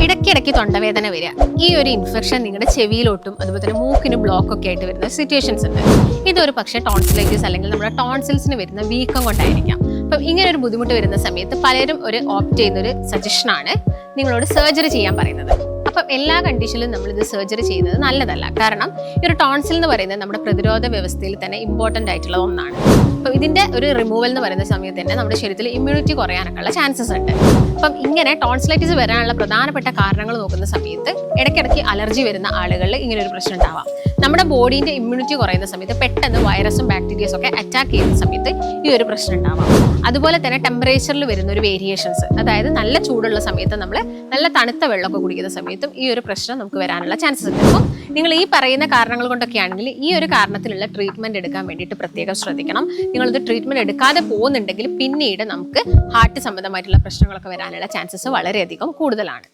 ഇടയ്ക്കിടയ്ക്ക് തൊണ്ടവേദന വരിക, ഈ ഒരു ഇൻഫെക്ഷൻ നിങ്ങളുടെ ചെവിയിലോട്ടും അതുപോലെ തന്നെ മൂക്കിന് ബ്ലോക്ക് ഒക്കെ ആയിട്ട് വരുന്ന സിറ്റുവേഷൻസ് ഉണ്ട്. ഇതൊരു പക്ഷേ ടോൺസിലൈറ്റിസ് അല്ലെങ്കിൽ നമ്മുടെ ടോൺസിൽസിന് വരുന്ന വീക്കം കൊണ്ടായിരിക്കാം. അപ്പം ഇങ്ങനെ ഒരു ബുദ്ധിമുട്ട് വരുന്ന സമയത്ത് പലരും ഓപ്റ്റ് ചെയ്യുന്നൊരു സജഷനാണ് നിങ്ങളോട് സർജറി ചെയ്യാൻ പറയുന്നത്. അപ്പം എല്ലാ കണ്ടീഷനിലും നമ്മളിത് സർജറി ചെയ്യുന്നത് നല്ലതല്ല. കാരണം ഈ ഒരു ടോൺസിൽ എന്ന് പറയുന്നത് നമ്മുടെ പ്രതിരോധ വ്യവസ്ഥയിൽ തന്നെ ഇമ്പോർട്ടൻ്റ് ആയിട്ടുള്ള ഒന്നാണ്. അപ്പം ഇതിൻ്റെ ഒരു റിമൂവൽ എന്ന് പറയുന്ന സമയത്ത് തന്നെ നമ്മുടെ ശരീരത്തിൽ ഇമ്മ്യൂണിറ്റി കുറയാനൊക്കെ ഉള്ള ചാൻസസ് ഉണ്ട്. അപ്പം ഇങ്ങനെ ടോൺസിലൈറ്റിസ് വരാനുള്ള പ്രധാനപ്പെട്ട കാരണങ്ങൾ നോക്കുന്ന സമയത്ത് ഇടയ്ക്കിടയ്ക്ക് അലർജി വരുന്ന ആളുകളിൽ ഇങ്ങനെ ഒരു പ്രശ്നം ഉണ്ടാവാം. നമ്മുടെ ബോഡീൻ്റെ ഇമ്മ്യൂണിറ്റി കുറയുന്ന സമയത്ത് പെട്ടെന്ന് വൈറസും ബാക്ടീരിയസും ഒക്കെ അറ്റാക്ക് ചെയ്യുന്ന സമയത്ത് ഈ ഒരു പ്രശ്നം ഉണ്ടാവാം. അതുപോലെ തന്നെ ടെമ്പറേച്ചറിൽ വരുന്ന ഒരു വേരിയേഷൻസ്, അതായത് നല്ല ചൂടുള്ള സമയത്ത് നമ്മൾ നല്ല തണുത്ത വെള്ളമൊക്കെ കുടിക്കുന്ന സമയത്തും ഈ ഒരു പ്രശ്നം നമുക്ക് വരാനുള്ള ചാൻസസ് ഉണ്ട്. അപ്പം നിങ്ങൾ ഈ പറയുന്ന കാരണങ്ങൾ കൊണ്ടൊക്കെ ആണെങ്കിൽ ഈ ഒരു കാരണത്തിലുള്ള ട്രീറ്റ്മെന്റ് എടുക്കാൻ വേണ്ടിയിട്ട് പ്രത്യേകം ശ്രദ്ധിക്കണം. നിങ്ങളിത് ട്രീറ്റ്മെന്റ് എടുക്കാതെ പോകുന്നുണ്ടെങ്കിൽ പിന്നീട് നമുക്ക് ഹാർട്ട് സംബന്ധമായിട്ടുള്ള പ്രശ്നങ്ങളൊക്കെ വരാനുള്ള ചാൻസസ് വളരെയധികം കൂടുതലാണ്.